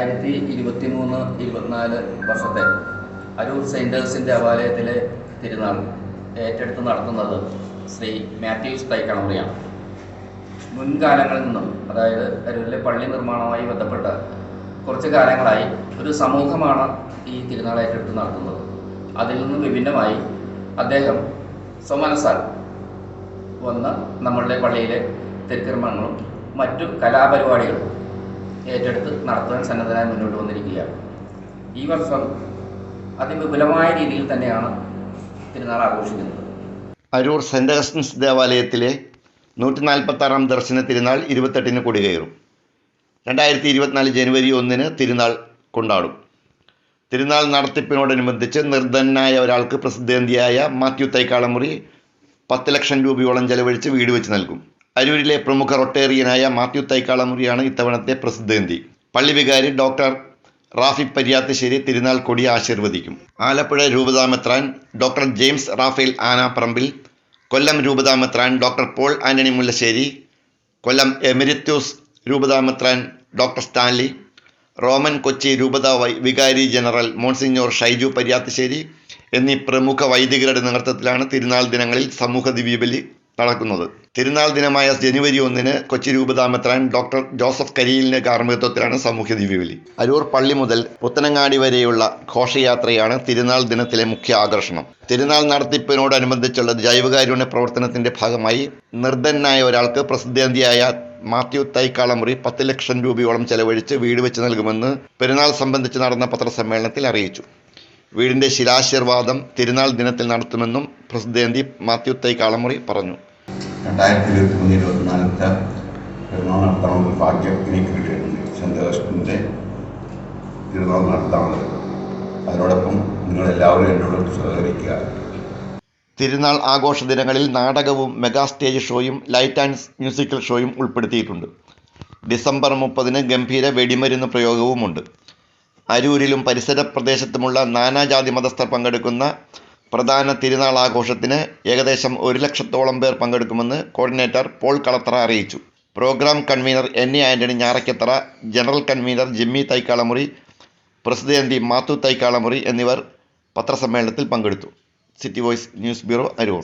2023-24 വർഷത്തെ അരൂർ സെയിൻറ്റേഴ്സിൻ്റെ ആലയത്തിലെ തിരുനാൾ ഏറ്റെടുത്ത് നടത്തുന്നത് ശ്രീ മാത്യൂസ് തൈക്കളമുറിയാണ്. മുൻകാലങ്ങളിൽ നിന്നും, അതായത് അരൂരിലെ പള്ളി നിർമ്മാണവുമായി ബന്ധപ്പെട്ട് കുറച്ച് കാലങ്ങളായി ഒരു സമൂഹമാണ് ഈ തിരുനാൾ ഏറ്റെടുത്ത് നടത്തുന്നത്. അതിൽ നിന്ന് വിഭിന്നമായി അദ്ദേഹം സ്വമനസാൽ വന്ന് നമ്മളുടെ പള്ളിയിലെ തിരുക്കർമ്മങ്ങളും മറ്റു കലാപരിപാടികളും ഏറ്റെടുത്ത് നടത്താൻ സന്നദ്ധനായി മുന്നോട്ട് വന്നിരിക്കുകയാണ്. ഈ വർഷം അതിവിപുലമായ രീതിയിൽ തന്നെയാണ് തിരുനാൾ ആഘോഷിക്കുന്നത്. അരൂർ സെൻറ് അഗസ്റ്റിൻസ് ദേവാലയത്തിലെ 146-ാം ദർശന തിരുനാൾ 28-ന് കൊടികയറും. 2024 ജനുവരി 1-ന് തിരുനാൾ കൊണ്ടാടും. തിരുനാൾ നടത്തിപ്പിനോടനുബന്ധിച്ച് നിർധനനായ ഒരാൾക്ക് പ്രസിദ്ധേന്തിയായ മാത്യു തൈക്കാളമുറി 10 ലക്ഷം രൂപയോളം ചെലവഴിച്ച് വീട് വെച്ച് നൽകും. അരൂരിലെ പ്രമുഖ റൊട്ടേറിയനായ മാത്യു തൈക്കാളമുറിയാണ് ഇത്തവണത്തെ പ്രസിദ്ധേന്തി. പള്ളി വികാരി ഡോക്ടർ റാഫി പരിയാത്തശ്ശേരി തിരുനാൾ കൊടി ആശീർവദിക്കും. ആലപ്പുഴ രൂപതാമെത്രാൻ doctor James Raphael Anaparambil, Kollam രൂപതാമെത്രാൻ doctor Paul Antony Mullassery, Kollam emeritus രൂപതാമെത്രാൻ ഡോക്ടർ സ്റ്റാൻലി, റോമൻ കൊച്ചി രൂപതാ വികാരി ജനറൽ മോൺസിഞ്ഞോർ ഷൈജു പരിയാത്തശ്ശേരി എന്നീ പ്രമുഖ വൈദികരുടെ നേതൃത്വത്തിലാണ് തിരുനാൾ ദിനങ്ങളിൽ സമൂഹ ദിവ്യബലി നടക്കുന്നത്. തിരുനാൾ ദിനമായ ജനുവരി 1-ന് കൊച്ചി രൂപതാമെത്രാൻ ഡോക്ടർ ജോസഫ് കരിയിലിൻ്റെ കാർമ്മികത്വത്തിലാണ് സാമൂഹ്യ ദിവ്യബലി. അരൂർ പള്ളി മുതൽ പുത്തനങ്ങാടി വരെയുള്ള ഘോഷയാത്രയാണ് തിരുനാൾ ദിനത്തിലെ മുഖ്യ ആകർഷണം. തിരുനാൾ നടത്തിപ്പിനോടനുബന്ധിച്ചുള്ള ജൈവകാരുണ്യ പ്രവർത്തനത്തിന്റെ ഭാഗമായി നിർധനനായ ഒരാൾക്ക് പ്രസിദ്ധേന്തിയായ മാത്യു തൈക്കാളമുറി 10 ലക്ഷം രൂപയോളം ചെലവഴിച്ച് വീട് വെച്ച് നൽകുമെന്ന് പെരുന്നാൾ സംബന്ധിച്ച് നടന്ന പത്രസമ്മേളനത്തിൽ അറിയിച്ചു. വീടിന്റെ ശിലാശീർവാദം തിരുനാൾ ദിനത്തിൽ നടത്തുമെന്നും പ്രസിദ്ധേന്തി മാത്യു തൈക്കാളമുറി പറഞ്ഞു. 2023-24 പെരുന്നാൾ നടത്താനുള്ള ഭാഗ്യം എനിക്ക് കിട്ടിയിട്ടുണ്ട്. സെൻറ് അഗസ്റ്റിൻ്റെ തിരുനാൾ നടത്താനുള്ളത്. അതിനോടൊപ്പം നിങ്ങളെല്ലാവരും എന്നോട് സഹകരിക്കുക. തിരുനാൾ ആഘോഷ ദിനങ്ങളിൽ നാടകവും മെഗാ സ്റ്റേജ് ഷോയും ലൈറ്റ് ആൻഡ് മ്യൂസിക്കൽ ഷോയും ഉൾപ്പെടുത്തിയിട്ടുണ്ട്. ഡിസംബർ 30-ന് ഗംഭീര വെടിമരുന്ന് പ്രയോഗവുമുണ്ട്. അരൂരിലും പരിസര പ്രദേശത്തുമുള്ള നാനാജാതി മതസ്ഥർ പങ്കെടുക്കുന്ന പ്രധാന തിരുനാൾ ആഘോഷത്തിന് ഏകദേശം 1 ലക്ഷത്തോളം പേർ പങ്കെടുക്കുമെന്ന് കോർഡിനേറ്റർ പോൾ കളത്തറ അറിയിച്ചു. Programme convener N A Antony Njarakkathara, general convener Jimmy Thaikkalamuri, പ്രസിദ്ധേന്തി മാത്യു തൈക്കാളമുറി എന്നിവർ പത്രസമ്മേളനത്തിൽ പങ്കെടുത്തു. City voice news bureau, Aroor.